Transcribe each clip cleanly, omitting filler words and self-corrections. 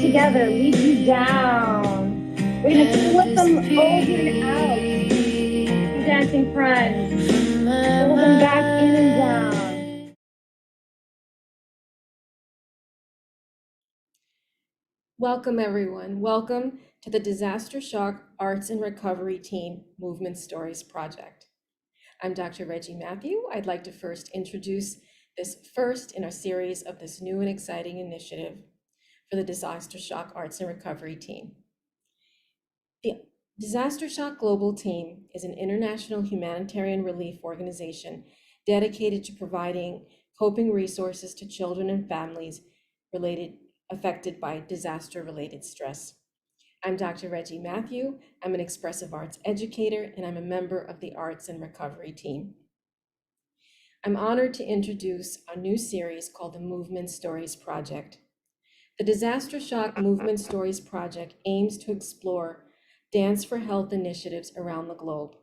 together, lead you down. We're going to flip them over and out. Your dancing friends. Pull them back in and down. Welcome, everyone. Welcome to the Disastershock Arts and Recovery Team Movement Stories Project. I'm Dr. Reggie Matthew. I'd like to first introduce this first in a series of this new and exciting initiative for the Disastershock Arts and Recovery Team. The Disastershock Global Team is an international humanitarian relief organization dedicated to providing coping resources to children and families affected by disaster-related stress. I'm Dr. Reggie Matthew. I'm an expressive arts educator, and I'm a member of the Arts and Recovery Team. I'm honored to introduce a new series called the Movement Stories Project. The Disastershock Movement Stories Project aims to explore Dance for Health initiatives around the globe.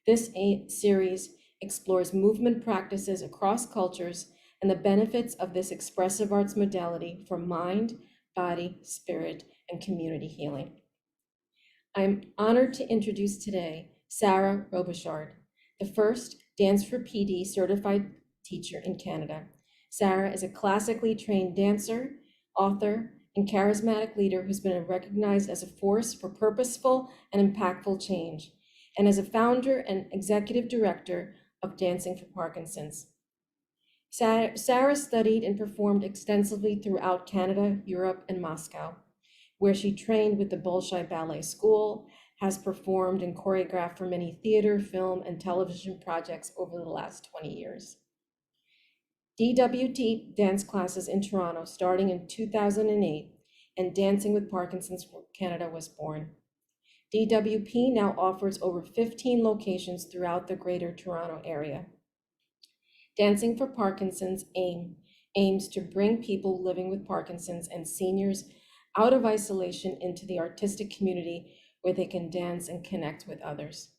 This series explores movement practices across cultures and the benefits of this expressive arts modality for mind, body, spirit, and community healing. I'm honored to introduce today Sarah Robichaud, the first Dance for PD certified teacher in Canada. Sarah is a classically trained dancer, author, and charismatic leader who's been recognized as a force for purposeful and impactful change, and as a founder and executive director of Dancing for Parkinson's. Sarah studied and performed extensively throughout Canada, Europe, and Moscow, where she trained with the Bolshoi Ballet School, has performed and choreographed for many theater, film, and television projects over the last 20 years. DWP dance classes in Toronto starting in 2008, and Dancing with Parkinson's Canada was born. DWP now offers over 15 locations throughout the Greater Toronto area. Dancing for Parkinson's aims to bring people living with Parkinson's and seniors out of isolation into the artistic community where they can dance and connect with others.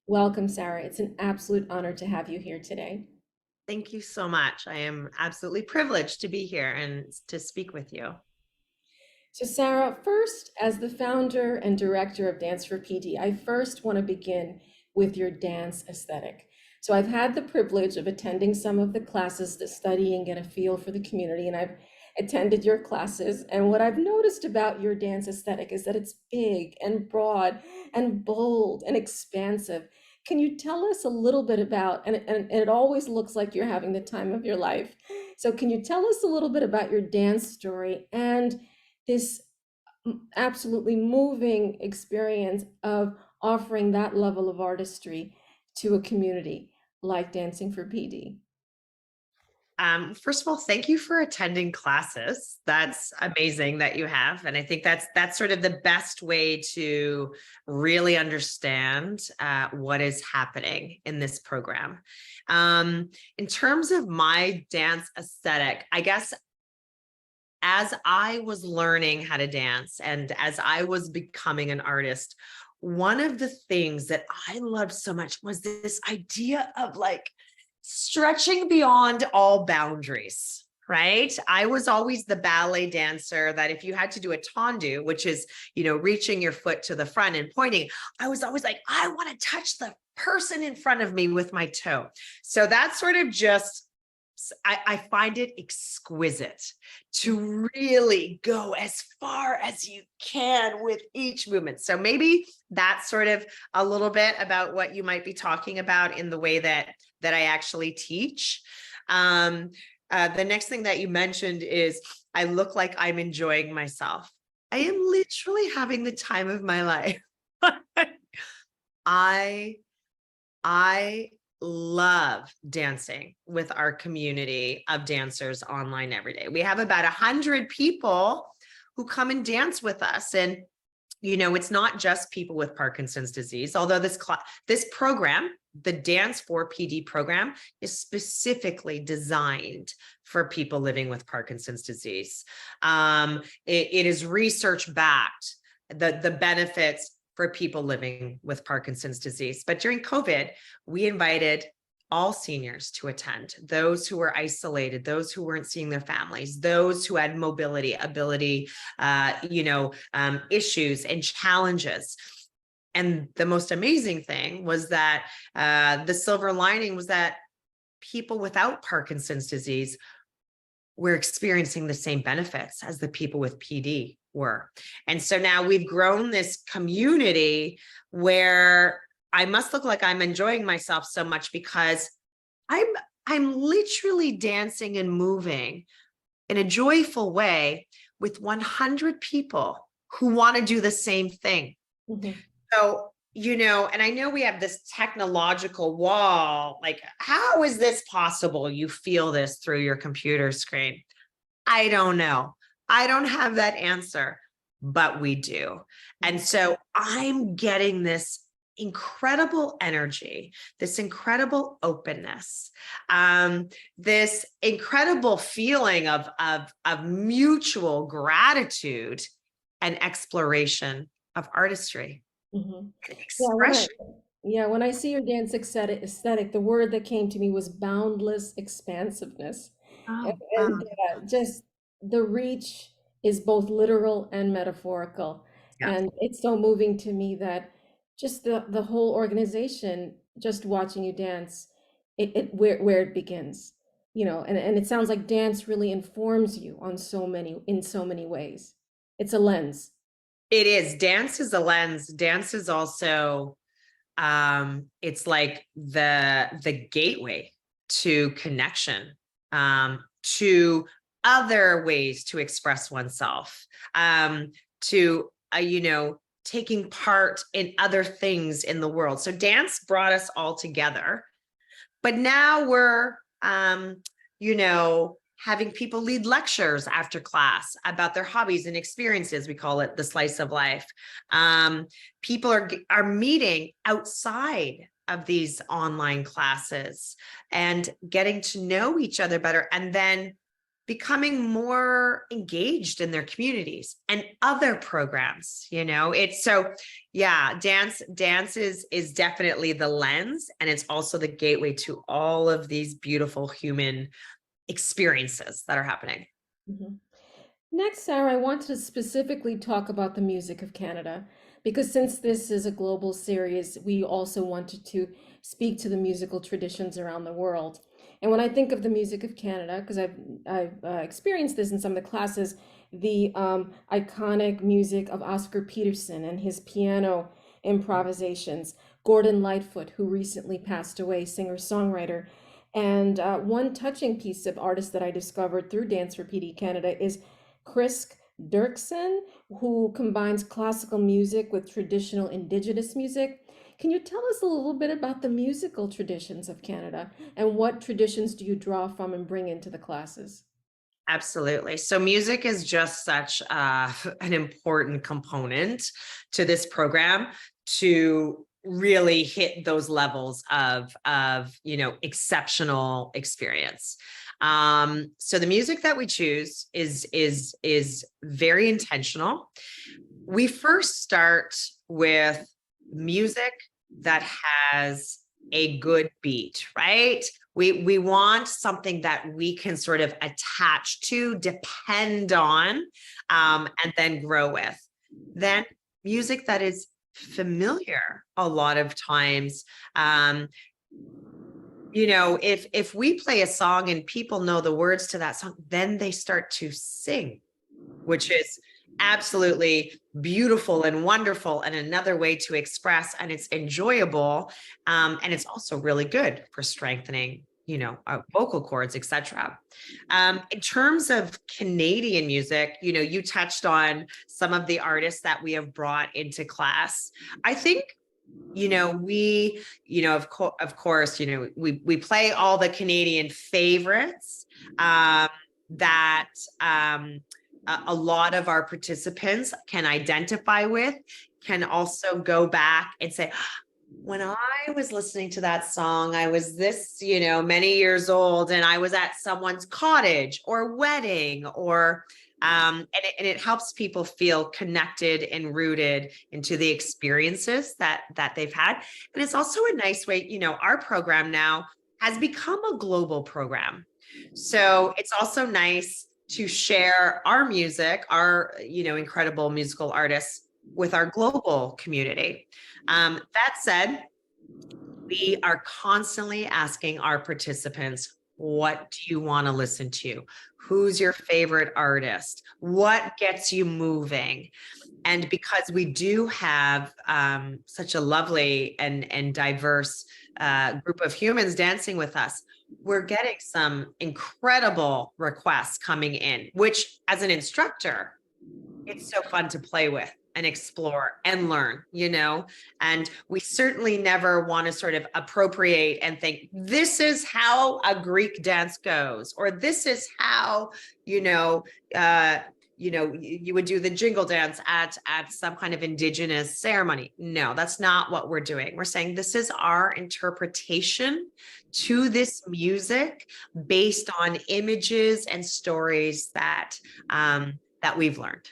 Welcome, Sarah. It's an absolute honor to have you here today. Thank you so much. I am absolutely privileged to be here and to speak with you. So Sarah, first, as the founder and director of Dance for PD, I first want to begin with your dance aesthetic. So I've had the privilege of attending some of the classes to study and get a feel for the community, and I've attended your classes. And what I've noticed about your dance aesthetic is that it's big and broad and bold and expansive. Can you tell us a little bit about, and it always looks like you're having the time of your life. So can you tell us a little bit about your dance story and this absolutely moving experience of offering that level of artistry to a community like Dancing for PD? First of all, thank you for attending classes. That's amazing that you have. And I think that's sort of the best way to really understand what is happening in this program. In terms of my dance aesthetic, I guess as I was learning how to dance and as I was becoming an artist, one of the things that I loved so much was this idea of like stretching beyond all boundaries, right? I was always the ballet dancer that if you had to do a tendu, which is, reaching your foot to the front and pointing, I was always like, I want to touch the person in front of me with my toe. So that's sort of just, I find it exquisite to really go as far as you can with each movement. So maybe that's sort of a little bit about what you might be talking about in the way that I actually teach. The next thing that you mentioned is I look like I'm enjoying myself. I am literally having the time of my life. I love dancing with our community of dancers online every day. We have about 100 people who come and dance with us. And, it's not just people with Parkinson's disease, although this program, the Dance for PD program, is specifically designed for people living with Parkinson's disease. It is research backed, the benefits for people living with Parkinson's disease. But during COVID, we invited all seniors to attend, those who were isolated, those who weren't seeing their families, those who had mobility, ability, issues and challenges. And the most amazing thing was that the silver lining was that people without Parkinson's disease were experiencing the same benefits as the people with PD were. And so now we've grown this community where I must look like I'm enjoying myself so much because I'm literally dancing and moving in a joyful way with 100 people who want to do the same thing. Mm-hmm. So, and I know we have this technological wall, like, how is this possible? You feel this through your computer screen. I don't know. I don't have that answer, but we do. And so I'm getting this incredible energy, this incredible openness, this incredible feeling of mutual gratitude and exploration of artistry. Mm-hmm. Expression. When I see your dance aesthetic, the word that came to me was boundless expansiveness. And just the reach is both literal and metaphorical. Yeah. And it's so moving to me that just the whole organization, just watching you dance, where it begins, and it sounds like dance really informs you in so many ways. It's a lens. It is. Dance is a lens. Dance is also, it's like the gateway to connection, to other ways to express oneself, to, taking part in other things in the world. So dance brought us all together, but now we're, having people lead lectures after class about their hobbies and experiences. We call it the slice of life. People are meeting outside of these online classes and getting to know each other better, and then becoming more engaged in their communities and other programs. It's so, yeah, dance is definitely the lens, and it's also the gateway to all of these beautiful human experiences that are happening. Mm-hmm. Next, Sarah, I wanted to specifically talk about the music of Canada, because since this is a global series, we also wanted to speak to the musical traditions around the world. And when I think of the music of Canada, because I've experienced this in some of the classes, the iconic music of Oscar Peterson and his piano improvisations, Gordon Lightfoot, who recently passed away, singer-songwriter. And one touching piece of artist that I discovered through Dance for PD Canada is Chris Dirksen, who combines classical music with traditional Indigenous music. Can you tell us a little bit about the musical traditions of Canada, and what traditions do you draw from and bring into the classes? Absolutely. So music is just such an important component to this program to really hit those levels of exceptional experience. So the music that we choose is very intentional. We first start with music that has a good beat, right? We want something that we can sort of attach to, depend on, and then grow with. Then music that is familiar a lot of times. If we play a song and people know the words to that song, then they start to sing, which is absolutely beautiful and wonderful, and another way to express, and it's enjoyable, and it's also really good for strengthening our vocal cords, etc. In terms of Canadian music, you touched on some of the artists that we have brought into class. I think we of course we play all the Canadian favorites that a lot of our participants can identify with, can also go back and say, when I was listening to that song, I was this, many years old, and I was at someone's cottage or wedding, or and it helps people feel connected and rooted into the experiences that they've had. And it's also a nice way, our program now, has become a global program. So it's also nice to share our music, our, incredible musical artists with our global community. That said, we are constantly asking our participants, what do you want to listen to? Who's your favorite artist? What gets you moving? And because we do have such a lovely and diverse group of humans dancing with us, we're getting some incredible requests coming in, which as an instructor, it's so fun to play with and explore and learn, and we certainly never want to sort of appropriate and think this is how a Greek dance goes, or this is how, you would do the jingle dance at some kind of indigenous ceremony. No, that's not what we're doing. We're saying this is our interpretation to this music based on images and stories that we've learned.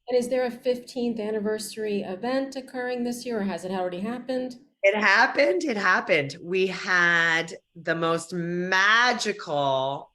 And is there a 15th anniversary event occurring this year, or has it already happened? It happened. It happened. We had the most magical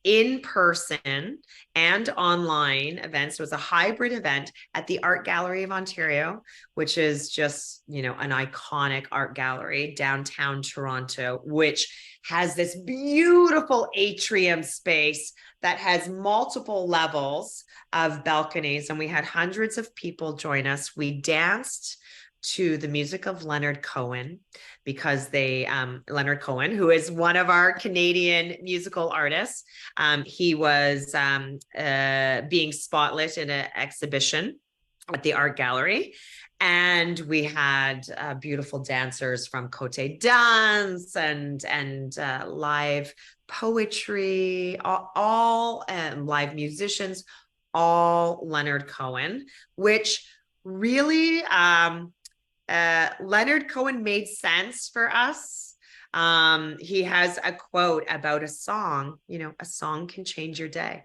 in-person and online events. It was a hybrid event at the Art Gallery of Ontario, which is just, an iconic art gallery downtown Toronto, which has this beautiful atrium space that has multiple levels of balconies. And we had hundreds of people join us. We danced to the music of Leonard Cohen, because Leonard Cohen, who is one of our Canadian musical artists, he was being spotlit in an exhibition at the art gallery. And we had beautiful dancers from Côté Dance and live poetry, all live musicians, all Leonard Cohen, which really Leonard Cohen made sense for us. He has a quote about a song, a song can change your day.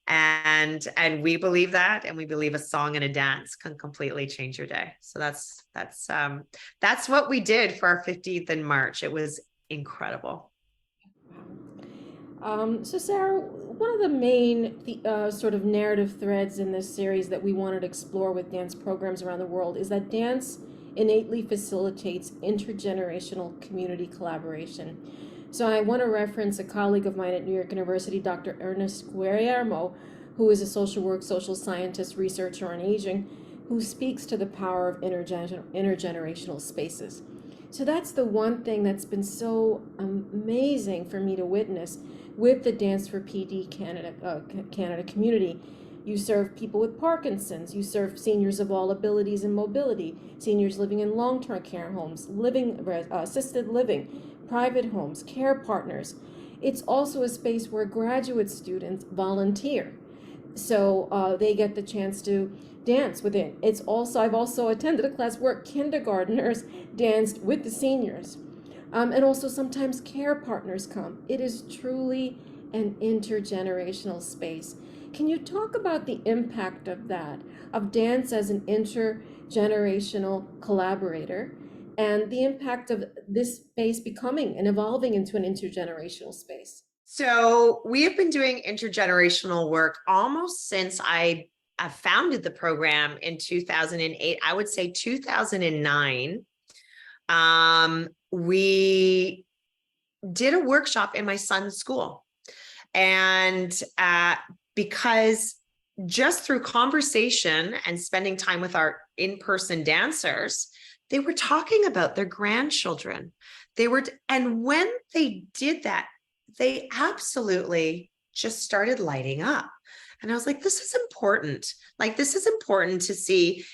And we believe that, and we believe a song and a dance can completely change your day. So that's what we did for our 15th in March. It was incredible. So Sarah, one of the main sort of narrative threads in this series that we wanted to explore with dance programs around the world is that dance innately facilitates intergenerational community collaboration. So I want to reference a colleague of mine at New York University, Dr. Ernest Guillermo, who is a social scientist, researcher on aging, who speaks to the power of intergenerational spaces. So that's the one thing that's been so amazing for me to witness with the Dance for PD Canada community. You serve people with Parkinson's, you serve seniors of all abilities and mobility, seniors living in long-term care homes, assisted living, private homes, care partners. It's also a space where graduate students volunteer. So they get the chance to dance with it. I've also attended a class where kindergartners danced with the seniors. And also sometimes care partners come. It is truly an intergenerational space. Can you talk about the impact of that, of dance as an intergenerational collaborator, and the impact of this space becoming and evolving into an intergenerational space? So we have been doing intergenerational work almost since I founded the program in 2008. I would say 2009. We did a workshop in my son's school. And because just through conversation and spending time with our in-person dancers, they were talking about their grandchildren. And when they did that, they absolutely just started lighting up. And I was like, this is important. This is important to see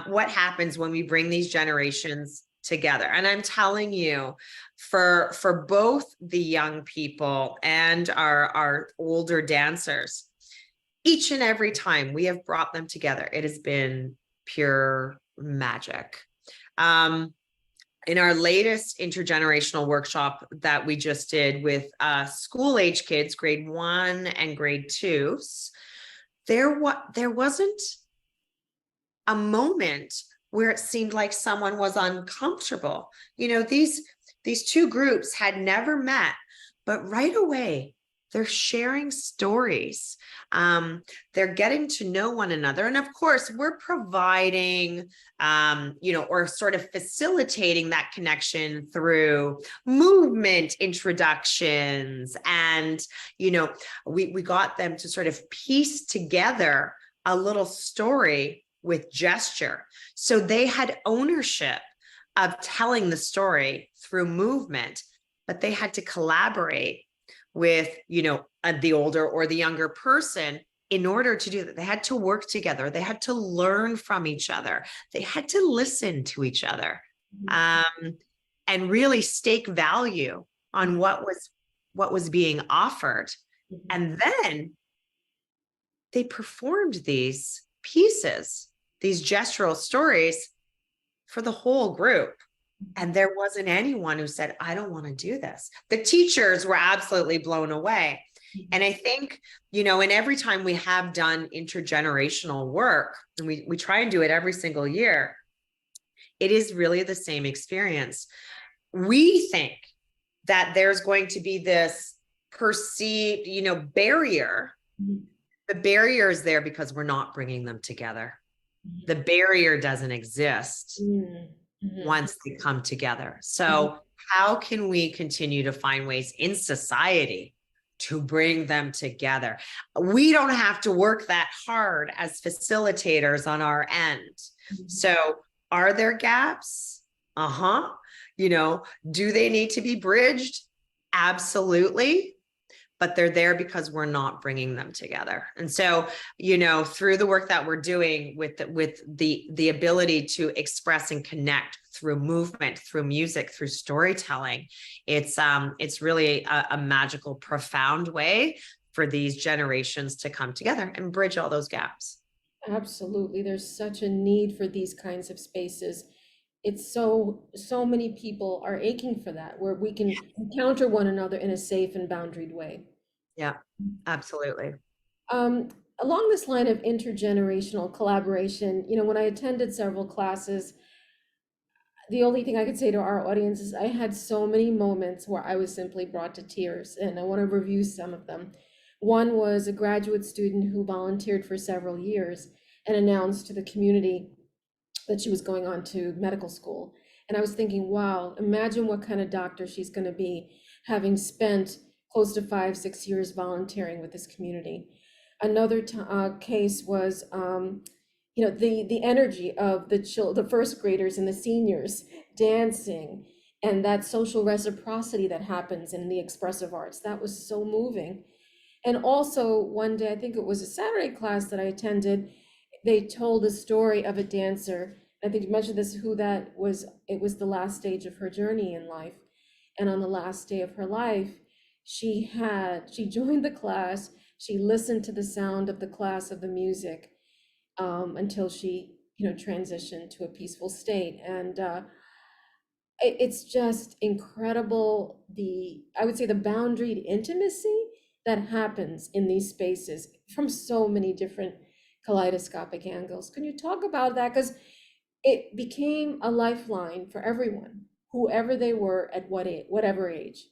what happens when we bring these generations together. And I'm telling you, for both the young people and our older dancers, each and every time we have brought them together, it has been pure magic. In our latest intergenerational workshop that we just did with school age kids, grade 1 and grade 2s, there wasn't a moment where it seemed like someone was uncomfortable. These these two groups had never met, but right away, they're sharing stories. They're getting to know one another. And of course, we're providing, or sort of facilitating that connection through movement introductions. And, we got them to sort of piece together a little story with gesture. So they had ownership of telling the story through movement, but they had to collaborate with, the older or the younger person in order to do that. They had to work together. They had to learn from each other. They had to listen to each other, and really stake value on what was being offered. And then they performed these pieces, these gestural stories for the whole group. And there wasn't anyone who said, I don't want to do this. The teachers were absolutely blown away. And I think, and every time we have done intergenerational work, and we try and do it every single year, it is really the same experience. We think that there's going to be this perceived, barrier. The barrier is there because we're not bringing them together. The barrier doesn't exist once they come together. So how can we continue to find ways in society to bring them together? We don't have to work that hard as facilitators on our end. So are there gaps? Do they need to be bridged? Absolutely. But they're there because we're not bringing them together. And so, through the work that we're doing with the ability to express and connect through movement, through music, through storytelling, it's really a magical, profound way for these generations to come together and bridge all those gaps. Absolutely. There's such a need for these kinds of spaces. It's so many people are aching for that, where we can encounter one another in a safe and boundaried way. Yeah, absolutely. Along this line of intergenerational collaboration, when I attended several classes, the only thing I could say to our audience is I had so many moments where I was simply brought to tears, and I want to review some of them. One was a graduate student who volunteered for several years and announced to the community that she was going on to medical school. And I was thinking, wow, imagine what kind of doctor she's going to be, having spent close to 5-6 years volunteering with this community. Another case was, the energy of the first graders and the seniors dancing, and that social reciprocity that happens in the expressive arts. That was so moving. And also one day, I think it was a Saturday class that I attended, they told a story of a dancer. I think you mentioned this, who that was. It was the last stage of her journey in life. And on the last day of her life, she joined the class, she listened to the sound of the class of the music, until she, transitioned to a peaceful state. And it's just incredible, I would say, the boundaried intimacy that happens in these spaces from so many different kaleidoscopic angles. Can you talk about that? Because it became a lifeline for everyone, whoever they were at whatever age.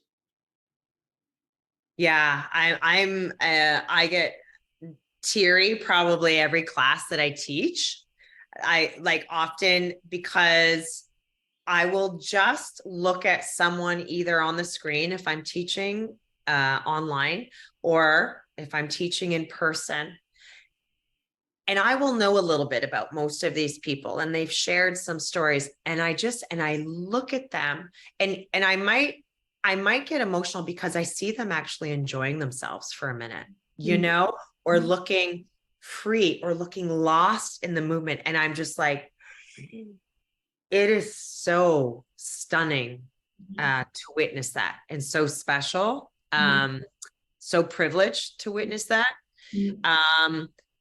Yeah, I get teary probably every class that I teach. I like often, because I will just look at someone either on the screen if I'm teaching online, or if I'm teaching in person. And I will know a little bit about most of these people, and they've shared some stories, and I look at them, and I might get emotional because I see them actually enjoying themselves for a minute, or looking free or looking lost in the movement. And I'm just like, it is so stunning to witness that, and so special, so privileged to witness that.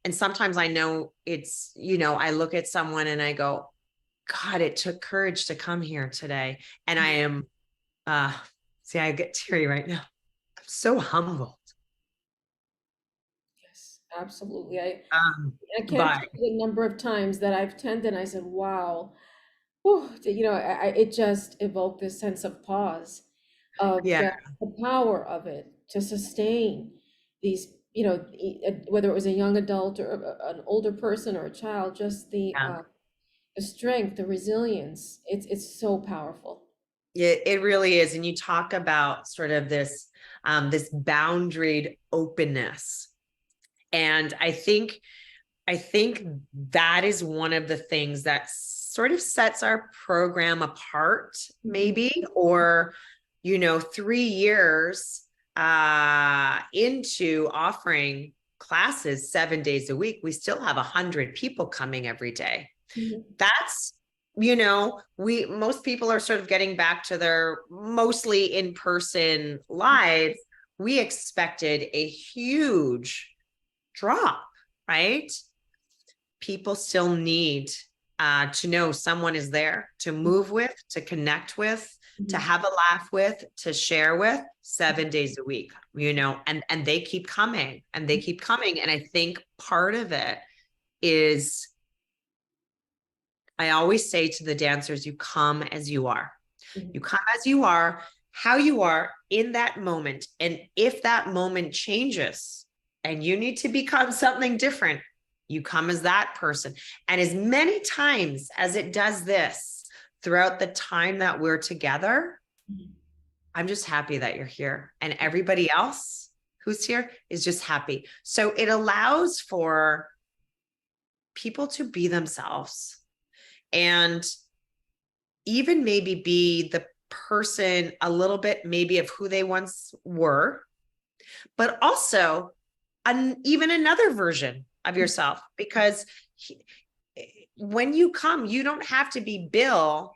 And sometimes I know it's, I look at someone and I go, God, it took courage to come here today. And I am, see, I get teary right now. I'm so humbled. Yes, absolutely. I Um, can't but tell you the number of times that I've attended and I said, wow, whew, it just evoked this sense of pause, of Yeah. just the power of it to sustain these, whether it was a young adult or an older person or a child, just Yeah. the strength, the resilience. It's so powerful. It really is. And you talk about sort of this boundaried openness. And I think that is one of the things that sort of sets our program apart, maybe, or, 3 years into offering classes 7 days a week, we still have 100 people coming every day. Mhm. That's, most people are sort of getting back to their mostly in-person lives. We expected a huge drop, right? People still need to know someone is there to move with, to connect with, to Mhm. have a laugh with, to share with 7 days a week, and they keep coming and they keep coming. And I think part of it is, I always say to the dancers, you come as you are. You come as you are, how you are in that moment. And if that moment changes and you need to become something different, you come as that person. And as many times as it does this throughout the time that we're together, Mhm. I'm just happy that you're here. And everybody else who's here is just happy. So it allows for people to be themselves and even maybe be the person a little bit maybe of who they once were, but also even another version of yourself. Because when you come, you don't have to be Bill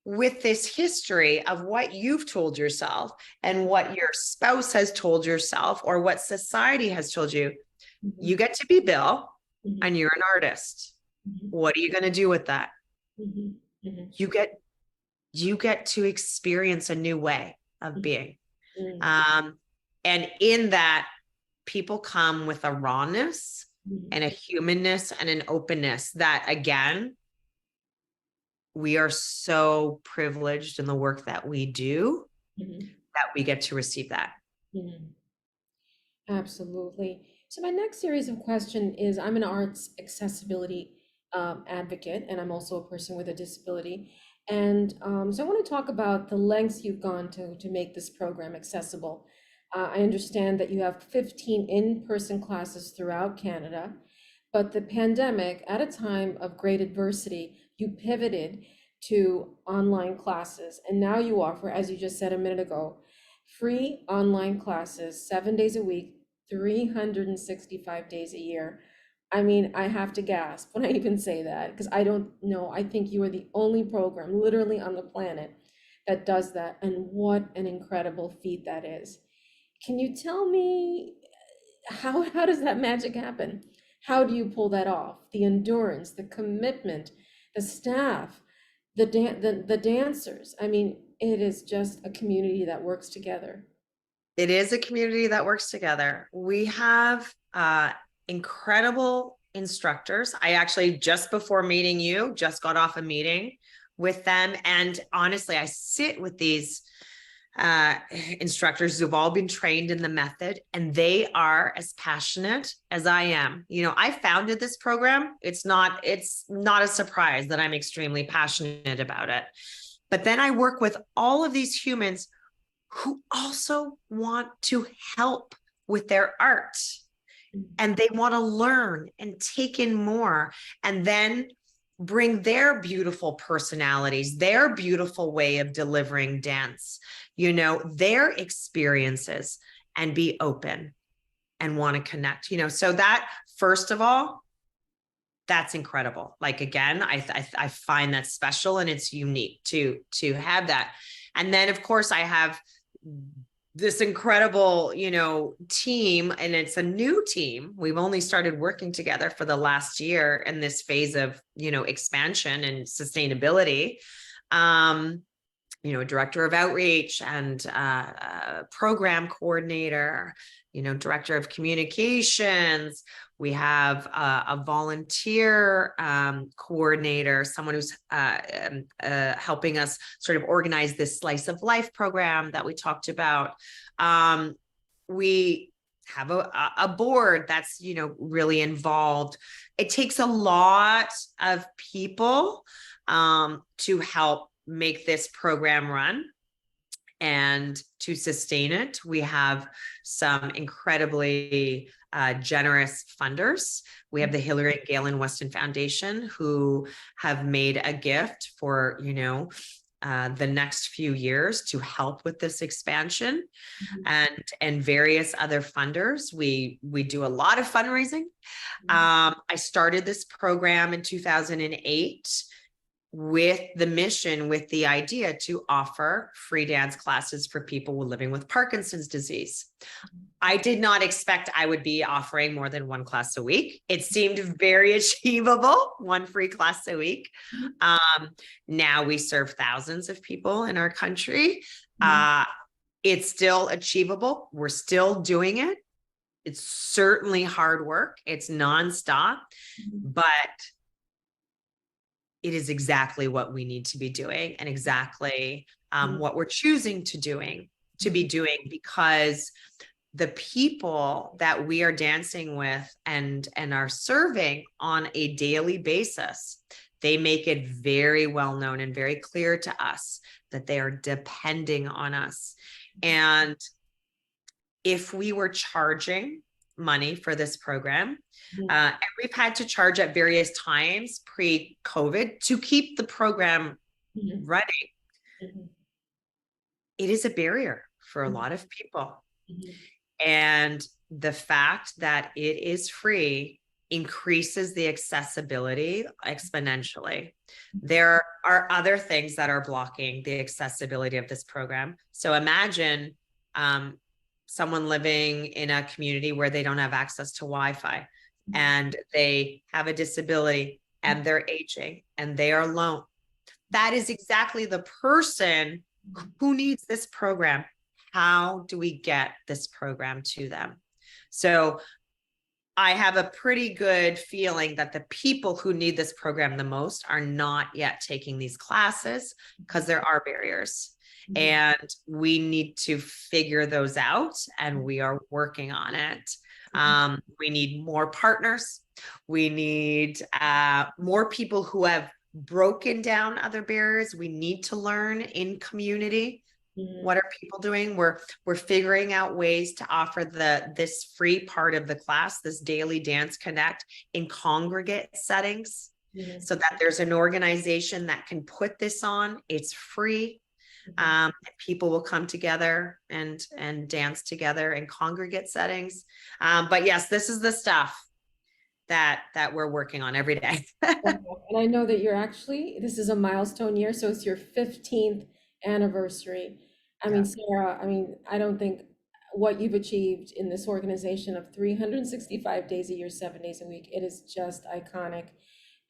with this history of what you've told yourself and what your spouse has told yourself or what society has told you. Mhm. You get to be Bill Mhm. and you're an artist. Mhm. What are you going to do with that? Mhm. Mhm. You get you get to experience a new way of being. Mhm. Um, and in that, people come with a rawness Mhm. and a humanness and an openness that, again, we are so privileged in the work that we do Mhm. that we get to receive that. Mhm. Absolutely. So my next series of question is, I'm an arts accessibility advocate, and I'm also a person with a disability. And so I want to talk about the lengths you've gone to make this program accessible. I understand that you have 15 in-person classes throughout Canada, but the pandemic, at a time of great adversity, you pivoted to online classes. And now you offer, as you just said a minute ago, free online classes 7 days a week, 365 days a year. I mean, I have to gasp when I even say that, because I don't know. I think you are the only program literally on the planet that does that. And what an incredible feat that is. Can you tell me how does that magic happen? How do you pull that off? The endurance, the commitment, the staff, the dancers. I mean, it is just a community that works together. It is a community that works together. We have incredible instructors. I actually, just before meeting you, just got off a meeting with them. And honestly, I sit with these instructors who've all been trained in the method, and they are as passionate as I am. I founded this program. It's not a surprise that I'm extremely passionate about it. But then I work with all of these humans who also want to help with their art, and they want to learn and take in more, and then bring their beautiful personalities, their beautiful way of delivering dance, their experiences, and be open and want to connect. So that, first of all, that's incredible. Like, again, I find that special, and it's unique to have that. And then, of course, I have this incredible, team, and it's a new team. We've only started working together for the last year in this phase of, expansion and sustainability. director of outreach and program coordinator, director of communications. We have a volunteer coordinator, someone who's helping us sort of organize this slice of life program that we talked about. We have a board that's, really involved. It takes a lot of people to help make this program run and to sustain it. We have some incredibly generous funders. We have the Hillary and Galen Weston Foundation, who have made a gift for, the next few years to help with this expansion, and various other funders. We do a lot of fundraising. I started this program in 2008 with the mission, with the idea to offer free dance classes for people living with Parkinson's disease. I did not expect I would be offering more than one class a week. It seemed very achievable, one free class a week. Now we serve thousands of people in our country. It's still achievable. We're still doing it. It's certainly hard work. It's nonstop, but it is exactly what we need to be doing, and exactly what we're choosing to be doing, because the people that we are dancing with and are serving on a daily basis, they make it very well known and very clear to us that they are depending on us. And if we were charging money for this program, and we've had to charge at various times pre-COVID to keep the program running, it is a barrier for a lot of people. And the fact that it is free increases the accessibility exponentially. There are other things that are blocking the accessibility of this program. So imagine someone living in a community where they don't have access to Wi-Fi, and they have a disability, and they're aging, and they are alone. That is exactly the person who needs this program. How do we get this program to them? So I have a pretty good feeling that the people who need this program the most are not yet taking these classes, because there are barriers. And we need to figure those out, and we are working on it. We need more partners. We need more people who have broken down other barriers. We need to learn in community. What are people doing? We're figuring out ways to offer this free part of the class, this daily dance connect, in congregate settings, so that there's an organization that can put this on. It's free. People will come together and dance together in congregate settings. But yes, this is the stuff that we're working on every day. And I know that this is a milestone year, so it's your 15th anniversary. I mean, Sarah, I don't think what you've achieved in this organization of 365 days a year, 7 days a week, it is just iconic.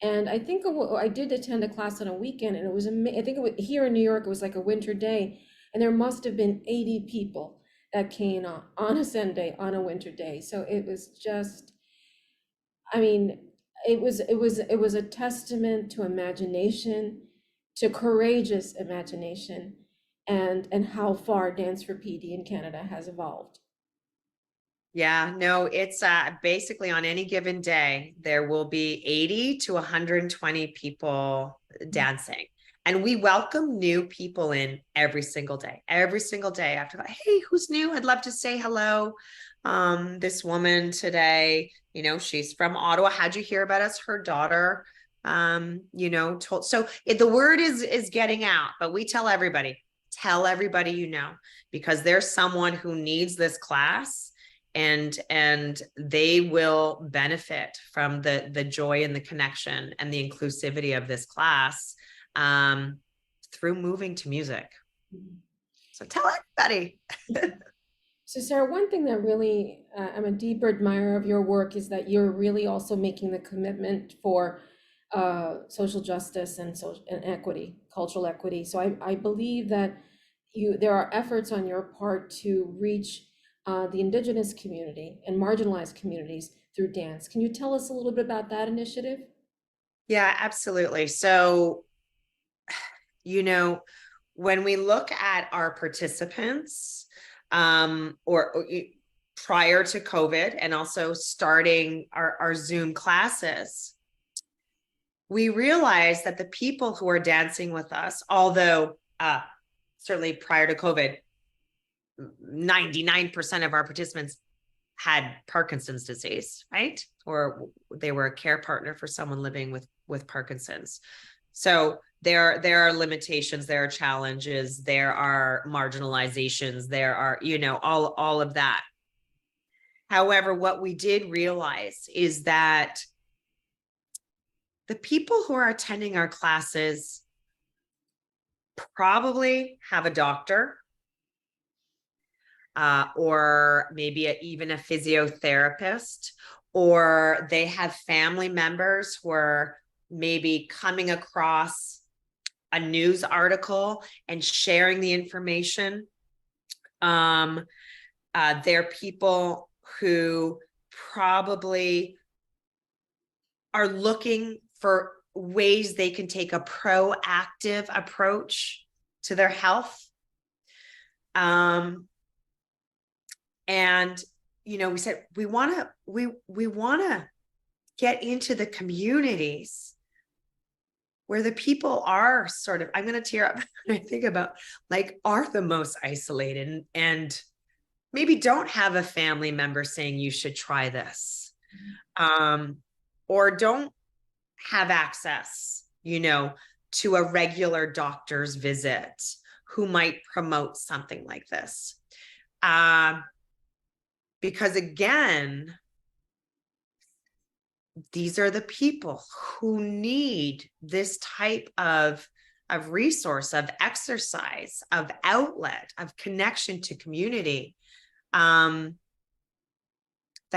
And I think I did attend a class on a weekend, and it was I think here in New York, it was like a winter day, and there must have been 80 people that came on a Sunday, on a winter day. So it was just, it was a testament to imagination, to courageous imagination, and how far Dance for PD in Canada has evolved. Yeah, no, it's basically on any given day, there will be 80 to 120 people dancing. And we welcome new people in every single day. Every single day after that, hey, who's new? I'd love to say hello. This woman today, she's from Ottawa. How'd you hear about us? Her daughter, told. So the word is getting out, but we tell everybody, because there's someone who needs this class, and they will benefit from the joy and the connection and the inclusivity of this class through moving to music. So tell everybody. So Sarah, one thing that really, I'm a deep admirer of your work, is that you're really also making the commitment for social justice and social and equity, cultural equity. So I believe that there are efforts on your part to reach the indigenous community and marginalized communities through dance. Can you tell us a little bit about that initiative? Yeah, absolutely. So, when we look at our participants, or prior to COVID and also starting our Zoom classes, we realized that the people who are dancing with us, although certainly prior to COVID, 99% of our participants had Parkinson's disease, right? Or they were a care partner for someone living with Parkinson's. So there are limitations, there are challenges, there are marginalizations, there are, all of that. However, what we did realize is that the people who are attending our classes probably have a doctor, or maybe even a physiotherapist, or they have family members who are maybe coming across a news article and sharing the information. They're people who probably are looking for ways they can take a proactive approach to their health. And we said we want to get into the communities where the people are sort of, I'm going to tear up when I think about, like, are the most isolated and maybe don't have a family member saying you should try this, or don't have access, to a regular doctor's visit who might promote something like this. Because again, these are the people who need this type of resource, of exercise, of outlet, of connection to community, that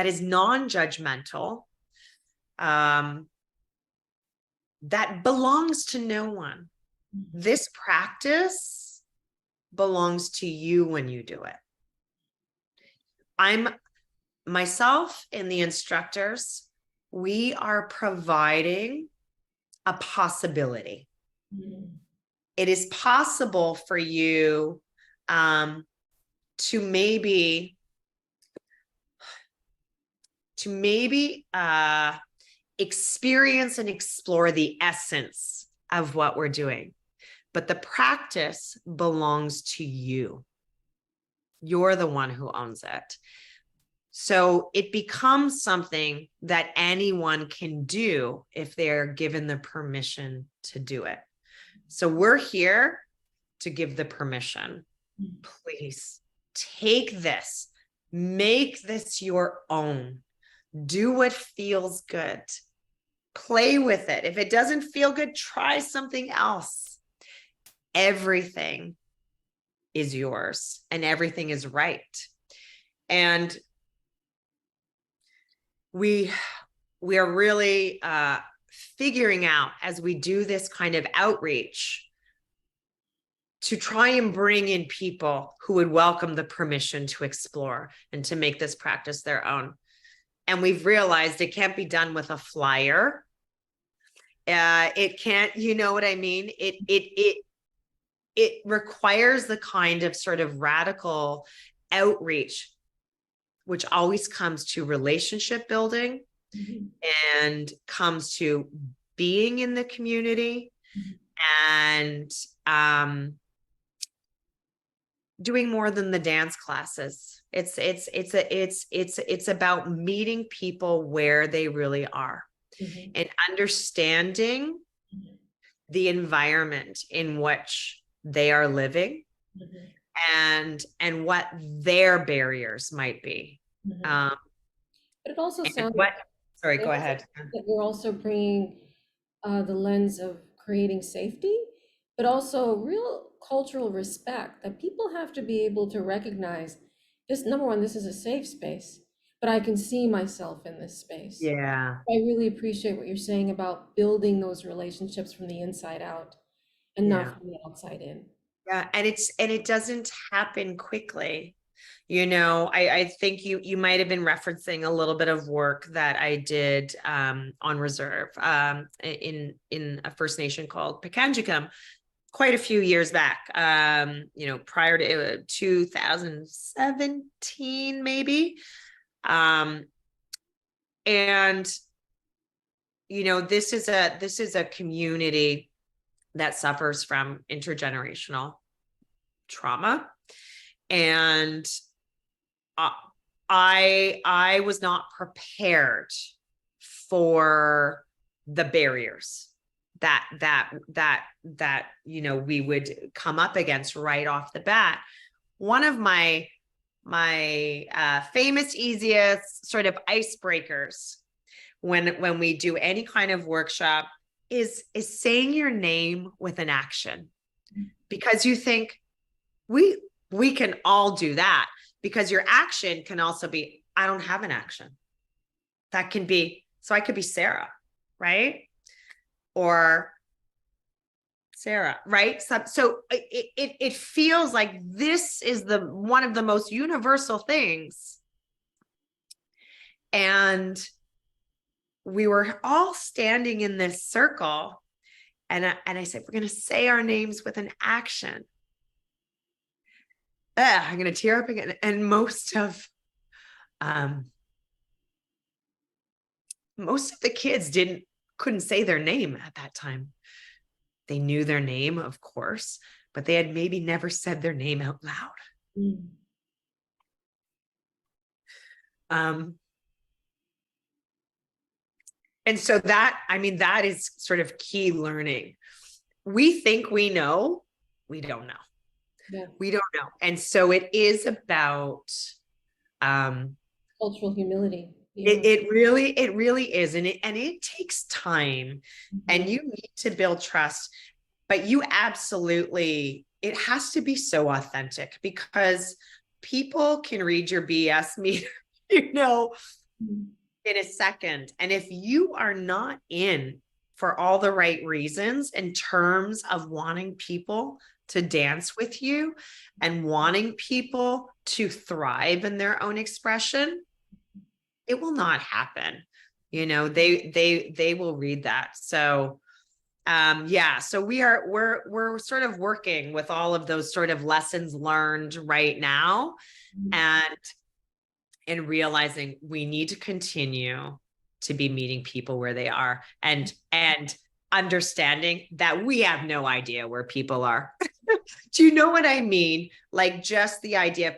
is non-judgmental, that belongs to no one. This practice belongs to you when you do it. I'm myself and the instructors, we are providing a possibility. It is possible for you to maybe experience and explore the essence of what we're doing. But the practice belongs to you. You're the one who owns it. So it becomes something that anyone can do if they're given the permission to do it. So we're here to give the permission. Please take this, make this your own. Do what feels good. Play with it. If it doesn't feel good, try something else. Everything is yours and everything is right. And we are really figuring out, as we do this kind of outreach, to try and bring in people who would welcome the permission to explore and to make this practice their own. And we've realized it can't be done with a flyer. It can't, you know what I mean? It requires the kind of sort of radical outreach, which always comes to relationship building, and comes to being in the community, and doing more than the dance classes. It's about meeting people where they really are, and understanding the environment in which they are living, and what their barriers might be. But it also sounds sorry, go ahead. That you're also bringing the lens of creating safety, but also real cultural respect, that people have to be able to recognize this. Number one, this is a safe space, but I can see myself in this space. Yeah. I really appreciate what you're saying about building those relationships from the inside out and not Yeah. from the outside in. Yeah. And it doesn't happen quickly. I think you might have been referencing a little bit of work that I did on reserve in a First Nation called Pikangikum quite a few years back, prior to 2017, maybe. And this is a community that suffers from intergenerational trauma. And I was not prepared for the barriers that we would come up against right off the bat. One of my famous easiest sort of icebreakers when we do any kind of workshop is saying your name with an action, because you think we can all do that, because your action can also be, I don't have an action. That can be, so I could be Sarah, right? Or Sarah, right? So it feels like this is one of the most universal things. And we were all standing in this circle, and I said, we're going to say our names with an action. I'm going to tear up again. And most of the kids couldn't say their name at that time. They knew their name, of course, but they had maybe never said their name out loud. And so that is sort of key learning. We think we know, we don't know. Yeah. We don't know. And so it is about cultural humility. Yeah. It really is. And it takes time, and you need to build trust, but you absolutely, it has to be so authentic, because people can read your BS meter, in a second. And if you are not in for all the right reasons, in terms of wanting people to dance with you and wanting people to thrive in their own expression, it will not happen. They will read that. So so we're sort of working with all of those sort of lessons learned right now, and realizing we need to continue to be meeting people where they are, and understanding that we have no idea where people are. Do you know what I mean? Like, just the idea of,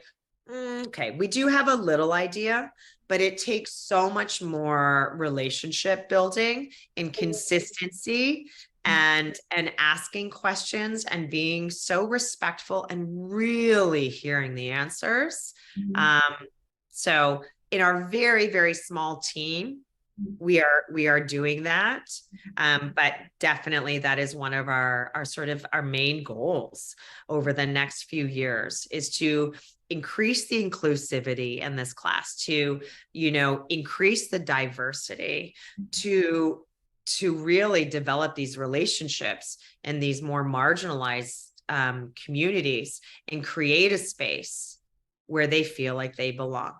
okay, we do have a little idea, but it takes so much more relationship building and consistency, and asking questions and being so respectful and really hearing the answers. So in our very, very small team, we are doing that. But definitely that is one of our sort of our main goals over the next few years, is to increase the inclusivity in this class, to, increase the diversity, to really develop these relationships in these more marginalized communities, and create a space where they feel like they belong.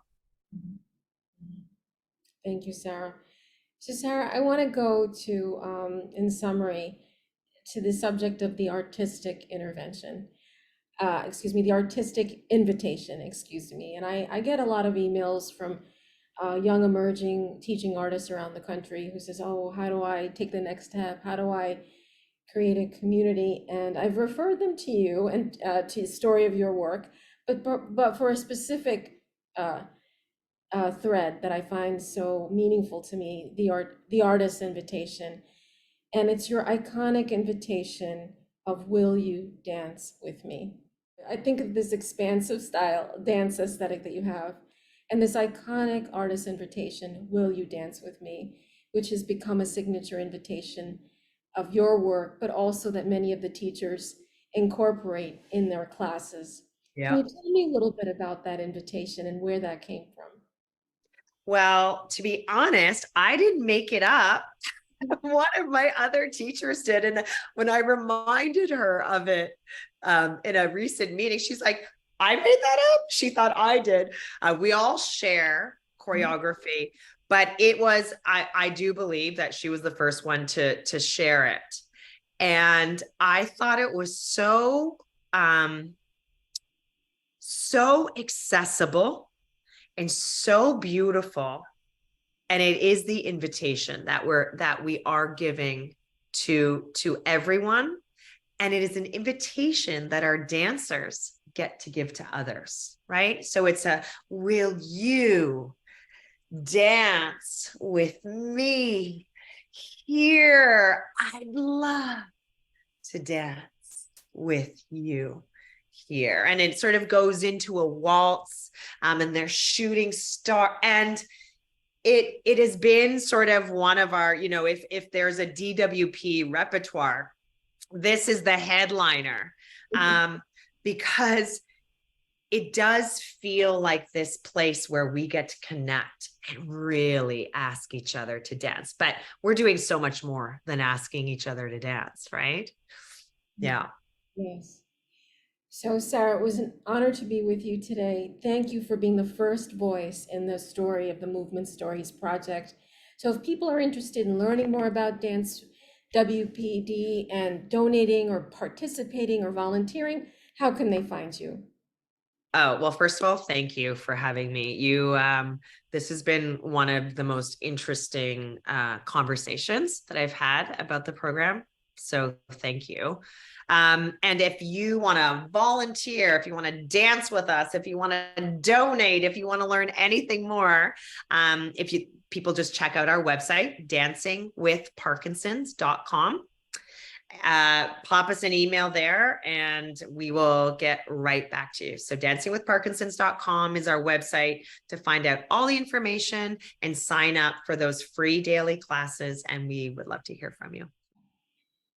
Thank you, Sarah. So Sarah, I want to go to, in summary, to the subject of the artistic intervention. The artistic invitation, And I get a lot of emails from young emerging teaching artists around the country who says, oh, how do I take the next step? How do I create a community? And I've referred them to you and to the story of your work, but for a specific thread that I find so meaningful to me, the artist's invitation. And it's your iconic invitation of, will you dance with me? I think of this expansive style dance aesthetic that you have, and this iconic artist invitation, will you dance with me, which has become a signature invitation of your work, but also that many of the teachers incorporate in their classes. Yeah. Can you tell me a little bit about that invitation and where that came from? Well, to be honest, I didn't make it up. One of my other teachers did. And when I reminded her of it in a recent meeting, she's like, I made that up. She thought I did. We all share choreography, but it was, I do believe that she was the first one to share it. And I thought it was so accessible and so beautiful. And it is the invitation that we are giving to everyone. And it is an invitation that our dancers get to give to others, right? So it's will you dance with me here? I'd love to dance with you here. And it sort of goes into a waltz, and they're shooting star. And it has been sort of one of our, if there's a DWP repertoire, this is the headliner, because it does feel like this place where we get to connect and really ask each other to dance. But we're doing so much more than asking each other to dance, right? Yeah. Yes. So Sarah, it was an honor to be with you today. Thank you for being the first voice in the story of the Movement Stories Project. So if people are interested in learning more about Dance WPD and donating or participating or volunteering, how can they find you? Oh, well, first of all, thank you for having me. This has been one of the most interesting conversations that I've had about the program. So thank you. And if you want to volunteer, if you want to dance with us, if you want to donate, if you want to learn anything more, people just check out our website, dancingwithparkinsons.com. Pop us an email there and we will get right back to you. So dancingwithparkinsons.com is our website to find out all the information and sign up for those free daily classes. And we would love to hear from you.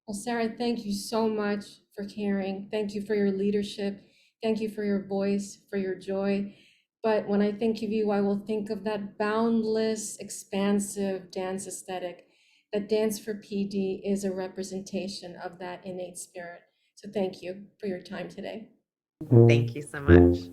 Well, Sarah, thank you so much for caring. Thank you for your leadership. Thank you for your voice, for your joy. But when I think of you, I will think of that boundless, expansive dance aesthetic. That Dance for PD is a representation of that innate spirit. So thank you for your time today. Thank you so much.